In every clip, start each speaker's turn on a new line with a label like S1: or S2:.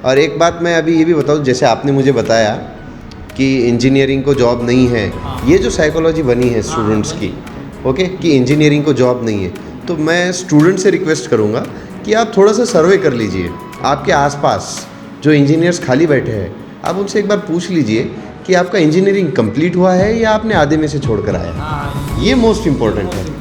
S1: और एक बात मैं अभी ये भी बताऊँ, जैसे आपने मुझे बताया कि इंजीनियरिंग को जॉब नहीं है, ये जो साइकोलॉजी बनी है स्टूडेंट्स की, ओके, कि इंजीनियरिंग को जॉब नहीं है, तो मैं स्टूडेंट से रिक्वेस्ट करूँगा कि आप थोड़ा सा सर्वे कर लीजिए आपके आसपास जो इंजीनियर्स खाली बैठे हैं, आप उनसे एक बार पूछ लीजिए कि आपका इंजीनियरिंग कंप्लीट हुआ है या आपने आधे में से छोड़ कर आया। ये मोस्ट इम्पॉर्टेंट है।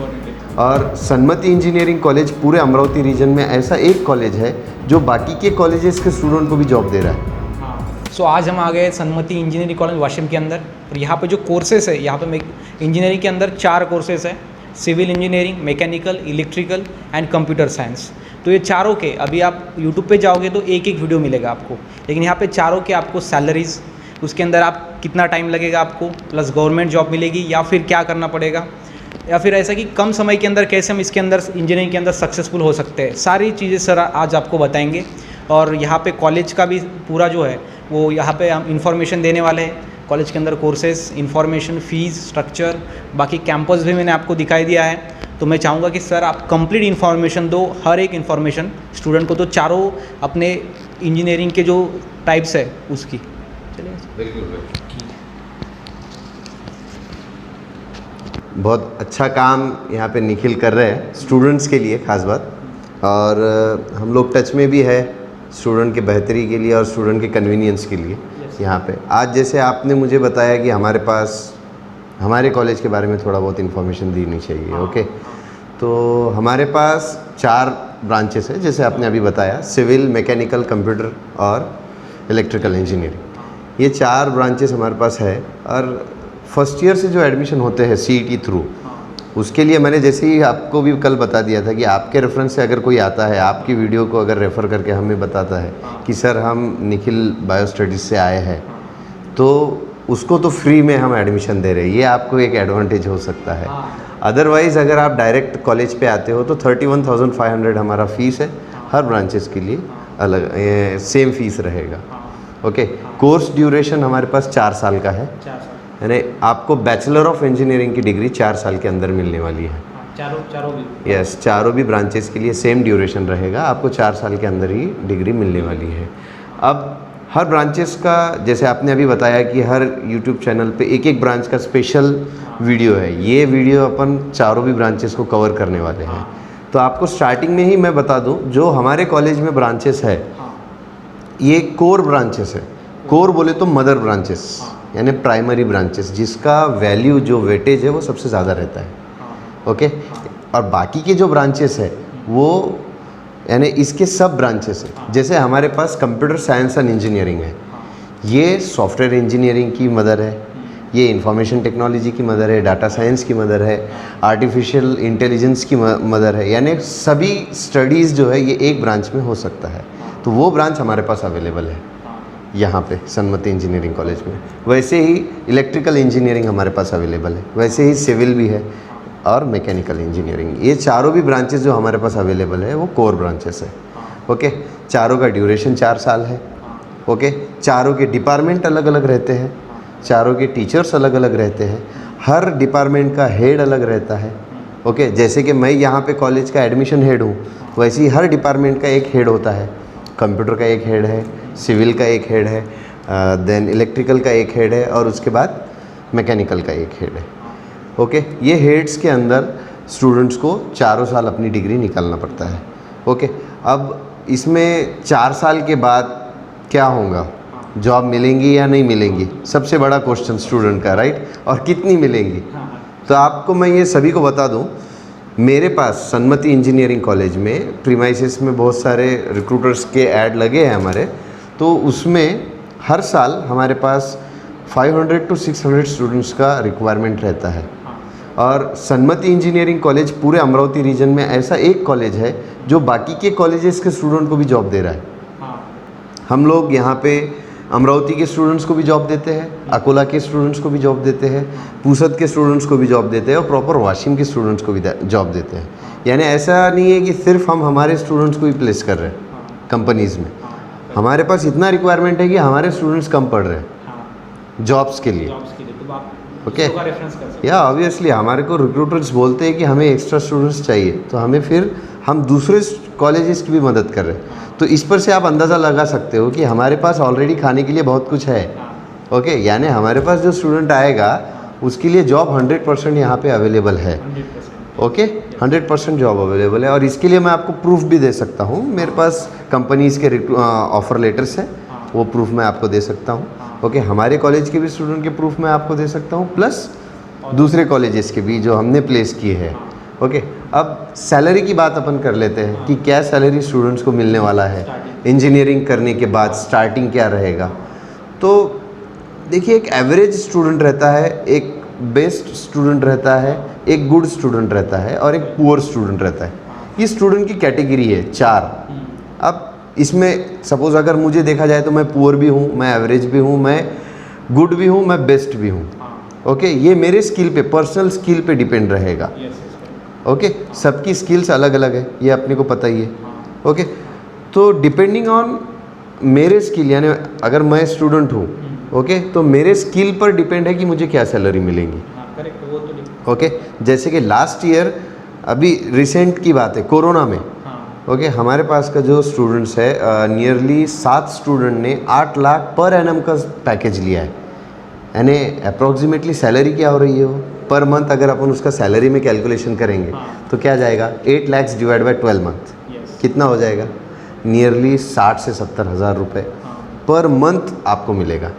S1: और सन्मति इंजीनियरिंग कॉलेज पूरे अमरावती रीजन में ऐसा एक कॉलेज है जो बाकी के कॉलेजेस के स्टूडेंट को भी जॉब दे रहा है।
S2: सो आज हम आ गए सन्मति इंजीनियरिंग कॉलेज वाशिम के अंदर, और यहाँ पे जो कोर्सेस है, यहाँ पे इंजीनियरिंग के अंदर 4 कोर्सेस है, civil engineering, mechanical, electrical and computer science. तो ये चारों के अभी आप यूट्यूब पे जाओगे तो एक एक वीडियो मिलेगा आपको, लेकिन यहाँ पे चारों के आपको सैलरीज, उसके अंदर आप कितना टाइम लगेगा आपको, प्लस गवर्नमेंट जॉब मिलेगी या फिर क्या करना पड़ेगा, या फिर ऐसा कि कम समय के अंदर कैसे हम इसके अंदर इंजीनियरिंग के अंदर सक्सेसफुल हो सकते हैं, सारी चीज़ें सर आज आपको बताएंगे। और यहाँ पे कॉलेज का भी पूरा जो है वो यहाँ पे हम इन्फॉर्मेशन देने वाले हैं, कॉलेज के अंदर कोर्सेज, इन्फॉर्मेशन, फ़ीस स्ट्रक्चर, बाकी कैंपस भी मैंने आपको दिखाई दिया है। तो मैं चाहूँगा कि सर आप कंप्लीट इन्फॉर्मेशन दो, हर एक इन्फॉर्मेशन स्टूडेंट को, तो चारों अपने इंजीनियरिंग के जो टाइप्स है उसकी। चलिए।
S1: बिल्कुल। बहुत अच्छा काम यहाँ पे निखिल कर रहे हैं स्टूडेंट्स के लिए, ख़ास बात। और हम लोग टच में भी है स्टूडेंट के बेहतरी के लिए और स्टूडेंट के कन्वीनियंस के लिए। यहाँ पे आज जैसे आपने मुझे बताया कि हमारे पास हमारे कॉलेज के बारे में थोड़ा बहुत इन्फॉर्मेशन देनी चाहिए, ओके। तो हमारे पास 4 ब्रांचेस है, जैसे आपने अभी बताया, सिविल, मैकेनिकल, कंप्यूटर और इलेक्ट्रिकल इंजीनियरिंग। ये 4 ब्रांचेस हमारे पास है। और फर्स्ट ईयर से जो एडमिशन होते हैं CET थ्रू, उसके लिए मैंने जैसे ही आपको भी कल बता दिया था कि आपके रेफरेंस से अगर कोई आता है, आपकी वीडियो को अगर रेफ़र करके हमें बताता है कि सर हम निखिल बायो स्टडीज़ से आए हैं, तो उसको तो फ्री में हम एडमिशन दे रहे हैं। ये आपको एक एडवांटेज हो सकता है। अदरवाइज़ अगर आप डायरेक्ट कॉलेज पे आते हो तो 31,500 हमारा फ़ीस है, हर ब्रांचेस के लिए अलग सेम फीस रहेगा, ओके। कोर्स ड्यूरेशन हमारे पास 4 साल का है, यानी आपको बैचलर ऑफ इंजीनियरिंग की डिग्री 4 साल के अंदर मिलने वाली है।
S2: चारों भी।
S1: यस, चारों भी ब्रांचेस के लिए सेम ड्यूरेशन रहेगा, आपको 4 साल के अंदर ही डिग्री मिलने वाली है। अब हर ब्रांचेस का, जैसे आपने अभी बताया कि हर यूट्यूब चैनल पे एक एक ब्रांच का स्पेशल वीडियो है, ये वीडियो अपन चारों भी ब्रांचेस को कवर करने वाले हैं। तो आपको स्टार्टिंग में ही मैं बता दूं, जो हमारे कॉलेज में ब्रांचेस है ये कोर ब्रांचेस है। कोर बोले तो मदर ब्रांचेस, यानी प्राइमरी ब्रांचेस, जिसका वैल्यू जो वेटेज है वो सबसे ज़्यादा रहता है, ओके। और बाकी के जो ब्रांचेस है वो यानी इसके सब ब्रांचेस है। जैसे हमारे पास कंप्यूटर साइंस एंड इंजीनियरिंग है, ये सॉफ्टवेयर इंजीनियरिंग की मदर है, ये इंफॉर्मेशन टेक्नोलॉजी की मदर है, डाटा साइंस की मदर है, आर्टिफिशियल इंटेलिजेंस की मदर है, यानी सभी स्टडीज़ जो है ये एक ब्रांच में हो सकता है। तो वो ब्रांच हमारे पास अवेलेबल है यहाँ पे सन्मति इंजीनियरिंग कॉलेज में। वैसे ही इलेक्ट्रिकल इंजीनियरिंग हमारे पास अवेलेबल है, वैसे ही सिविल भी है और मैकेनिकल इंजीनियरिंग। ये चारों भी ब्रांचेस जो हमारे पास अवेलेबल है वो कोर ब्रांचेस है, ओके। चारों का ड्यूरेशन 4 साल है, ओके। चारों के डिपार्टमेंट अलग अलग रहते हैं, चारों के टीचर्स अलग अलग रहते हैं, हर डिपार्टमेंट का हेड अलग रहता है, ओके। जैसे कि मैं यहाँ पे कॉलेज का एडमिशन हेड हूँ, वैसे ही हर डिपार्टमेंट का एक हेड होता है। कंप्यूटर का एक हेड है, सिविल का एक हेड है, देन इलेक्ट्रिकल का एक हेड है, और उसके बाद मैकेनिकल का एक हेड है, ओके। ये हेड्स के अंदर स्टूडेंट्स को 4 साल अपनी डिग्री निकालना पड़ता है, ओके। अब इसमें 4 साल के बाद क्या होगा, जॉब मिलेंगी या नहीं मिलेंगी, सबसे बड़ा क्वेश्चन स्टूडेंट का, राइट। और कितनी मिलेंगी, तो आपको मैं ये सभी को बता दूं, मेरे पास सन्मति इंजीनियरिंग कॉलेज में प्रीमाइसेस में बहुत सारे रिक्रूटर्स के ऐड लगे हैं हमारे, तो उसमें हर साल हमारे पास 500 to 600 स्टूडेंट्स का रिक्वायरमेंट रहता है। और सन्मति इंजीनियरिंग कॉलेज पूरे अमरावती रीजन में ऐसा एक कॉलेज है जो बाकी के कॉलेजेस के स्टूडेंट को भी जॉब दे रहा है। हम लोग यहाँ पे अमरावती के स्टूडेंट्स को भी जॉब देते हैं, अकोला के स्टूडेंट्स को भी जॉब देते हैं, पूसद के स्टूडेंट्स को भी जॉब देते हैं, और प्रॉपर वाशिम के स्टूडेंट्स को भी जॉब देते हैं। यानी ऐसा नहीं है कि सिर्फ हम हमारे स्टूडेंट्स को ही प्लेस कर रहे हैं कंपनीज़ में। हमारे पास इतना रिक्वायरमेंट है कि हमारे स्टूडेंट्स कम पढ़ रहे हैं जॉब्स के लिए, ओके। या ऑब्वियसली हमारे को रिक्रूटर्स बोलते हैं कि हमें एक्स्ट्रा स्टूडेंट्स चाहिए, तो हमें फिर हम दूसरे कॉलेजेस की भी मदद कर रहे हैं। तो इस पर से आप अंदाज़ा लगा सकते हो कि हमारे पास ऑलरेडी खाने के लिए बहुत कुछ है। ओके, यानी हमारे पास जो स्टूडेंट आएगा उसके लिए जॉब 100% यहाँ पे अवेलेबल है।
S2: 100%।
S1: ओके, 100% जॉब अवेलेबल है। और इसके लिए मैं आपको प्रूफ भी दे सकता हूँ। मेरे पास कंपनीज़ के ऑफ़र लेटर्स हैं, वो प्रूफ मैं आपको दे सकता हूँ। ओके, हमारे कॉलेज के भी स्टूडेंट के प्रूफ मैं आपको दे सकता हूँ, प्लस दूसरे कॉलेजेस के भी जो हमने प्लेस किए हैं। ओके, अब सैलरी की बात अपन कर लेते हैं कि क्या सैलरी स्टूडेंट्स को मिलने वाला है इंजीनियरिंग करने के बाद, स्टार्टिंग क्या रहेगा। तो देखिए, एक एवरेज स्टूडेंट रहता है, एक बेस्ट स्टूडेंट रहता है, एक गुड स्टूडेंट रहता है और एक पुअर स्टूडेंट रहता है। ये स्टूडेंट की कैटेगरी है 4। अब इसमें सपोज़ अगर मुझे देखा जाए तो मैं पुअर भी हूँ, मैं एवरेज भी हूँ, मैं गुड भी हूँ, मैं बेस्ट भी हूँ। ओके, ये मेरे स्किल पे, पर्सनल स्किल पे डिपेंड रहेगा। ओके, सबकी स्किल्स अलग अलग है, ये अपने को पता ही है। ओके, तो डिपेंडिंग ऑन मेरे स्किल, यानी अगर मैं स्टूडेंट हूँ, ओके, तो मेरे स्किल पर डिपेंड है कि मुझे क्या सैलरी मिलेंगी। ओके, जैसे कि लास्ट ईयर, अभी रिसेंट की बात है, कोरोना में, ओके, हमारे पास का जो स्टूडेंट्स है, नियरली 7 स्टूडेंट ने 8 लाख पर एनम का पैकेज लिया है। यानी अप्रॉक्सीमेटली सैलरी क्या हो रही है वो पर मंथ, अगर अपन उसका सैलरी में कैलकुलेशन करेंगे तो क्या जाएगा, 8 लाख डिवाइड बाय 12 मंथ, कितना हो जाएगा, नियरली 60 से 70 हज़ार रुपये पर मंथ आपको मिलेगा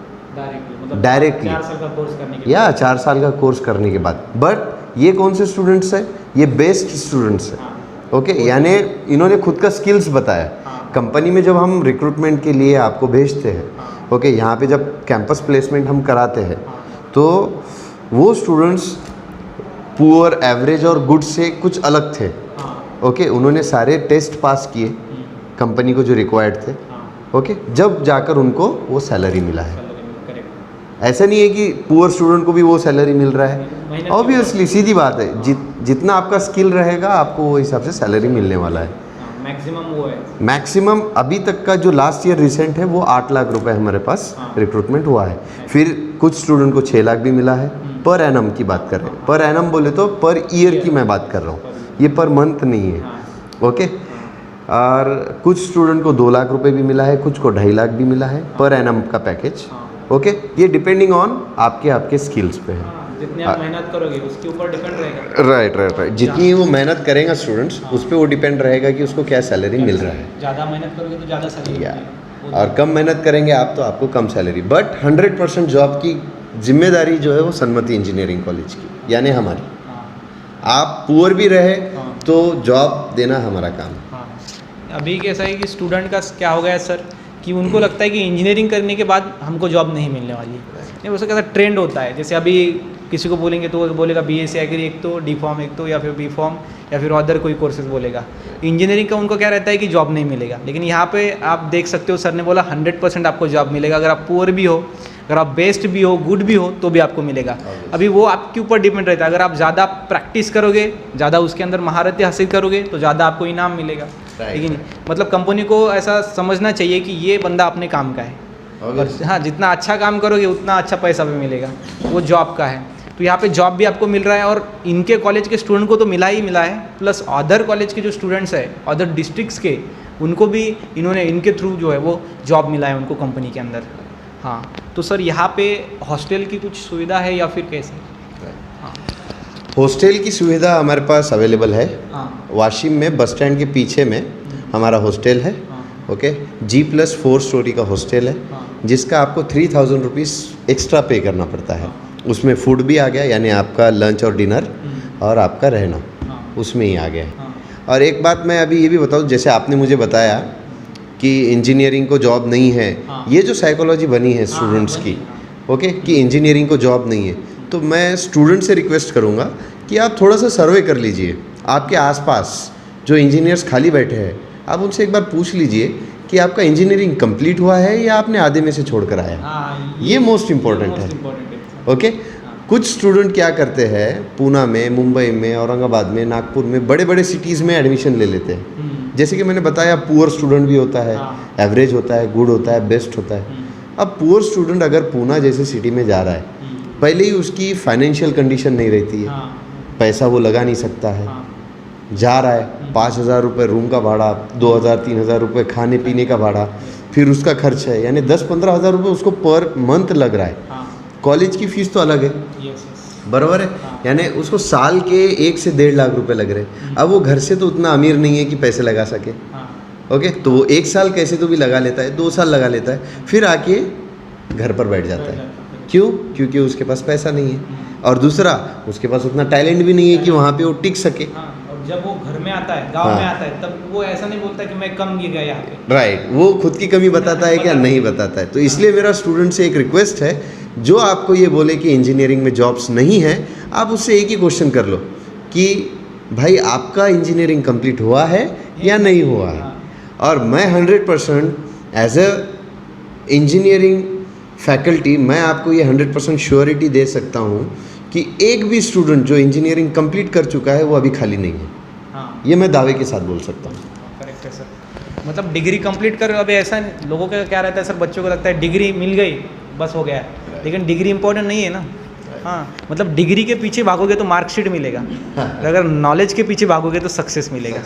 S1: डायरेक्टली, या 4 साल का कोर्स करने के बाद। बट ये कौन से स्टूडेंट्स हैं, ये बेस्ट स्टूडेंट्स हैं। ओके, यानी इन्होंने खुद का स्किल्स बताया। कंपनी में जब हम रिक्रूटमेंट के लिए आपको भेजते हैं, ओके, यहाँ पे जब कैंपस प्लेसमेंट हम कराते हैं, तो वो स्टूडेंट्स पुअर, एवरेज और गुड से कुछ अलग थे। ओके, उन्होंने सारे टेस्ट पास किए कंपनी को जो रिक्वायर्ड थे। ओके, जब जाकर उनको वो सैलरी मिला है। ऐसा नहीं है कि पुअर स्टूडेंट को भी वो सैलरी मिल रहा है। ऑब्वियसली सीधी बात है, जितना आपका स्किल रहेगा आपको वो हिसाब से सैलरी मिलने वाला है।
S2: मैक्सिमम वो है,
S1: मैक्सिमम अभी तक का जो लास्ट ईयर रिसेंट है वो 8 लाख रुपए हमारे पास रिक्रूटमेंट हुआ है। फिर कुछ स्टूडेंट को 6 लाख भी मिला है। पर एनम की बात कर रहे हैं, पर एनम बोले तो पर ईयर की मैं बात कर रहा हूँ, ये पर मंथ नहीं है। ओके, और कुछ स्टूडेंट को 2 लाख रुपए भी मिला है, कुछ को 2.5 लाख भी मिला है पर एनम का पैकेज। ओके, ये डिपेंडिंग ऑन आपके स्किल्स पे है।
S2: जितनी आप मेहनत करोगे उसके ऊपर डिपेंड रहेगा।
S1: राइट, जितनी वो मेहनत करेगा स्टूडेंट्स, उस पर वो डिपेंड रहेगा कि उसको क्या सैलरी मिल रहा है।
S2: ज़्यादा मेहनत करोगे तो ज़्यादा सैलरी,
S1: और कम मेहनत करेंगे आप तो आपको कम सैलरी। बट 100% जॉब की जिम्मेदारी जो है वो सन्मति इंजीनियरिंग कॉलेज की, यानी हमारी। आप पुअर भी रहे तो जॉब देना हमारा काम है।
S2: अभी कैसा है कि स्टूडेंट का क्या हो गया है सर, कि उनको लगता है कि इंजीनियरिंग करने के बाद हमको जॉब नहीं मिलने वाली है। नहीं, उसका कैसा ट्रेंड होता है, जैसे अभी किसी को बोलेंगे तो वो बोलेगा BSc एग्री एक तो, डी फॉर्म एक तो, या फिर बी फॉर्म, या फिर अदर कोई कोर्सेज बोलेगा। इंजीनियरिंग का उनको क्या रहता है कि जॉब नहीं मिलेगा। लेकिन यहाँ पे आप देख सकते हो, सर ने बोला 100% आपको जॉब मिलेगा। अगर आप पुअर भी हो, अगर आप बेस्ट भी हो, गुड भी हो, तो भी आपको मिलेगा। अभी वो आपके ऊपर डिपेंड रहता है। अगर आप ज़्यादा प्रैक्टिस करोगे, ज़्यादा उसके अंदर महारतें हासिल करोगे, तो ज़्यादा आपको इनाम मिलेगा। लेकिन मतलब कंपनी को ऐसा समझना चाहिए कि ये बंदा अपने काम का है, और हाँ, जितना अच्छा काम करोगे उतना अच्छा पैसा भी मिलेगा, वो जॉब का है। तो यहाँ पे जॉब भी आपको मिल रहा है, और इनके कॉलेज के स्टूडेंट को तो मिला ही मिला है, प्लस अदर कॉलेज के जो स्टूडेंट्स हैं, अदर डिस्ट्रिक्ट्स के, उनको भी इन्होंने, इनके थ्रू जो है वो जॉब मिला है उनको कंपनी के अंदर। हाँ, तो सर यहाँ पे हॉस्टल की कुछ सुविधा है या फिर कैसे? हाँ,
S1: हॉस्टल की सुविधा हमारे पास अवेलेबल है।
S2: हाँ,
S1: वाशिम में बस स्टैंड के पीछे में हमारा हॉस्टल है। ओके, G+4 स्टोरी का हॉस्टल है, जिसका आपको 3000 रुपीज़ एक्स्ट्रा पे करना पड़ता है। उसमें फूड भी आ गया, यानी आपका लंच और डिनर, और आपका रहना उसमें ही आ गया है। और एक बात मैं अभी ये भी बताऊँ, जैसे आपने मुझे बताया कि इंजीनियरिंग को जॉब नहीं है, ये जो साइकोलॉजी बनी है स्टूडेंट्स की, ओके, कि इंजीनियरिंग को जॉब नहीं है, तो मैं स्टूडेंट से रिक्वेस्ट करूँगा कि आप थोड़ा सा सर्वे कर लीजिए। आपके आसपास जो इंजीनियर्स खाली बैठे हैं, आप उनसे एक बार पूछ लीजिए कि आपका इंजीनियरिंग कंप्लीट हुआ है या आपने आधे में से छोड़ कर आया। ये मोस्ट इम्पॉर्टेंट है। ओके, कुछ स्टूडेंट क्या करते हैं, पूना में, मुंबई में, औरंगाबाद में, नागपुर में, बड़े बड़े सिटीज़ में एडमिशन ले लेते हैं। जैसे कि मैंने बताया, पुअर स्टूडेंट भी होता है, एवरेज होता है, गुड होता है, बेस्ट होता है। अब पुअर स्टूडेंट अगर पूना जैसे सिटी में जा रहा है, पहले ही उसकी फाइनेंशियल कंडीशन नहीं रहती है, पैसा वो लगा नहीं सकता है, जा रहा है, 5,000 रुपये रूम का भाड़ा, 2,000-3,000 रुपये खाने पीने का भाड़ा, फिर उसका खर्च है, यानी 10-15 हज़ार रुपये उसको पर मंथ लग रहा है।
S2: हाँ
S1: कॉलेज की फ़ीस तो अलग है,
S2: यस
S1: बराबर है। यानी उसको साल के 1 से 1.5 लाख रुपए लग रहे हैं। अब वो घर से तो उतना अमीर नहीं है कि पैसे लगा सके,
S2: हाँ
S1: ओके। तो वो 1 साल कैसे तो भी लगा लेता है, 2 साल लगा लेता है, फिर आके घर पर बैठ जाता है। क्यों? क्योंकि उसके पास पैसा नहीं है, और दूसरा उसके पास उतना टैलेंट भी नहीं है कि वहाँ पे वो टिक सके।
S2: हाँ। और जब वो घर में आता है, गांव
S1: हाँ।
S2: में आता है, तब वो ऐसा नहीं बोलता कि मैं कम गिर गया यहाँ पे।
S1: राइट, वो खुद की कमी बताता है क्या? नहीं बताता है। तो इसलिए मेरा स्टूडेंट से एक रिक्वेस्ट है, जो आपको ये बोले कि इंजीनियरिंग में जॉब्स नहीं है, आप उससे एक ही क्वेश्चन कर लो कि भाई आपका इंजीनियरिंग कंप्लीट हुआ है या नहीं हुआ है। और मैं 100% एज अ इंजीनियरिंग फैकल्टी मैं आपको ये 100% श्योरिटी दे सकता हूँ कि एक भी स्टूडेंट जो इंजीनियरिंग कंप्लीट कर चुका है वो अभी खाली नहीं है।
S2: हाँ
S1: ये मैं दावे के साथ बोल सकता हूँ।
S2: करेक्ट है सर। मतलब डिग्री कंप्लीट कर, अभी ऐसा लोगों का क्या रहता है सर, बच्चों को लगता है डिग्री मिल गई बस हो गया, लेकिन डिग्री इंपॉर्टेंट नहीं है ना। हाँ मतलब डिग्री के पीछे भागोगे तो मार्कशीट मिलेगा, अगर नॉलेज के पीछे भागोगे तो सक्सेस मिलेगा।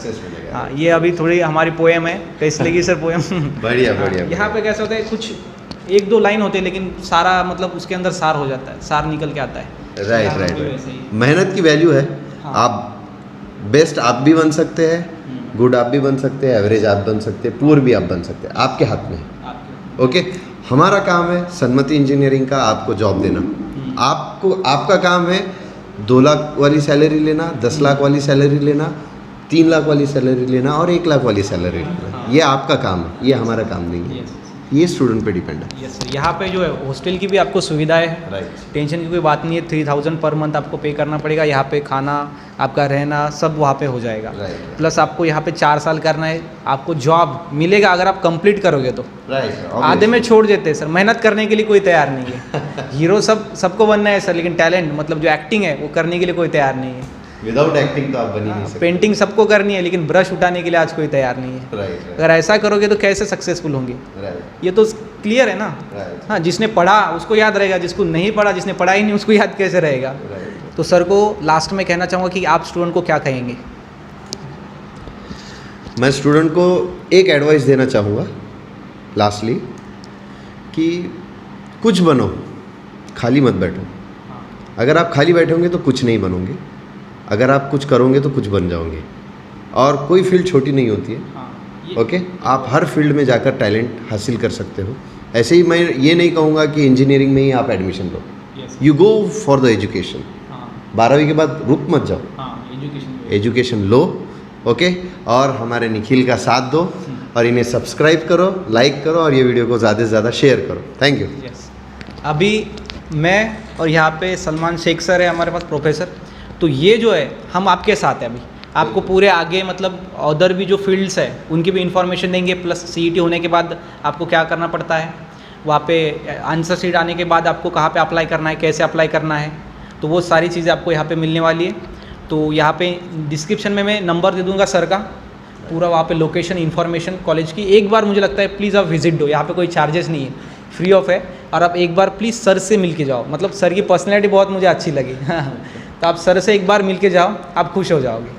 S2: हाँ ये अभी थोड़ी हमारी पोएम है, कैसे लगी सर पोएम?
S1: बढ़िया बढ़िया।
S2: यहाँ पे कैसा होता है, कुछ 1-2 लाइन होते हैं लेकिन सारा मतलब उसके अंदर सार हो जाता है, सार निकल के आता है।
S1: राइट
S2: यहाँ पे
S1: राइट
S2: भी
S1: राइट।
S2: वैसे ही।
S1: मेहनत की वैल्यू है।
S2: हाँ।
S1: आप बेस्ट आप भी बन सकते हैं, गुड आप भी बन सकते हैं, एवरेज आप बन सकते हैं, पुअर भी आप बन सकते हैं, आपके हाथ में है।
S2: आपके
S1: ओके, हमारा काम है सन्मति इंजीनियरिंग का आपको जॉब देना। आपको आपका काम है 2 लाख वाली सैलरी लेना, 10 लाख वाली सैलरी लेना, 3 लाख वाली सैलरी लेना और 1 लाख वाली सैलरी लेना। ये आपका काम है, ये हमारा काम नहीं है,
S2: यस
S1: ये स्टूडेंट पे डिपेंड है।
S2: यस। यहाँ पे जो है हॉस्टल की भी आपको सुविधाएं है,
S1: राइट
S2: टेंशन की कोई बात नहीं है। 3,000 पर मंथ आपको पे करना पड़ेगा, यहाँ पे खाना आपका रहना सब वहाँ पे हो जाएगा।
S1: राइट
S2: प्लस आपको यहाँ पे 4 साल करना है, आपको जॉब मिलेगा अगर आप कंप्लीट करोगे तो।
S1: राइट।
S2: आधे में छोड़ देते हैं सर, मेहनत करने के लिए कोई तैयार नहीं है। हीरो सबको बनना है सर, लेकिन टैलेंट मतलब जो एक्टिंग है वो करने के लिए कोई तैयार नहीं है।
S1: विदाउट एक्टिंग तो आप बन ही नहीं सकते।
S2: पेंटिंग सबको करनी है, लेकिन ब्रश उठाने के लिए आज कोई तैयार नहीं है।
S1: राइट
S2: अगर ऐसा करोगे तो कैसे सक्सेसफुल होंगे?
S1: राइट
S2: ये तो क्लियर है ना।
S1: राइट
S2: हाँ, जिसने पढ़ा उसको याद रहेगा, जिसको नहीं पढ़ा, जिसने पढ़ा ही नहीं उसको याद कैसे रहेगा?
S1: राइट।
S2: तो सर को लास्ट में कहना चाहूँगा कि आप स्टूडेंट को क्या कहेंगे?
S1: मैं स्टूडेंट को एक एडवाइस देना चाहूँगा लास्टली कि कुछ बनो, खाली मत बैठो। अगर आप खाली बैठोगे तो कुछ नहीं बनोगे, अगर आप कुछ करोगे तो कुछ बन जाओगे। और कोई फील्ड छोटी नहीं होती है, ओके। आप हर फील्ड में जाकर टैलेंट हासिल कर सकते हो। ऐसे ही मैं ये नहीं कहूँगा कि इंजीनियरिंग में ही आप admission low, you go for the education. 12वीं के बाद रुक मत जाओ, एजुकेशन लो, ओके। और हमारे निखिल का साथ दो और इन्हें सब्सक्राइब करो, लाइक करो और ये वीडियो को ज़्यादा से ज़्यादा शेयर करो। Thank you.
S2: यस। अभी मैं और यहाँ पे सलमान शेख सर है हमारे पास प्रोफेसर, तो ये जो है हम आपके साथ हैं। अभी आपको पूरे आगे मतलब अदर भी जो फील्ड्स है उनकी भी इंफॉर्मेशन देंगे, प्लस CET होने के बाद आपको क्या करना पड़ता है, वहाँ पे आंसर शीट आने के बाद आपको कहाँ पे अप्लाई करना है, कैसे अप्लाई करना है, तो वो सारी चीज़ें आपको यहाँ पे मिलने वाली है। तो यहाँ पे डिस्क्रिप्शन में मैं नंबर दे दूँगा सर का, पूरा वहाँ पे लोकेशन इन्फॉर्मेशन कॉलेज की। एक बार मुझे लगता है प्लीज़ आप विजिट दो, यहाँ पे कोई चार्जेस नहीं है, फ्री ऑफ है। और आप एक बार प्लीज़ सर से मिल के जाओ, मतलब सर की पर्सनैलिटी बहुत मुझे अच्छी लगी। तो आप सर से एक बार मिल के जाओ, आप खुश हो जाओगे।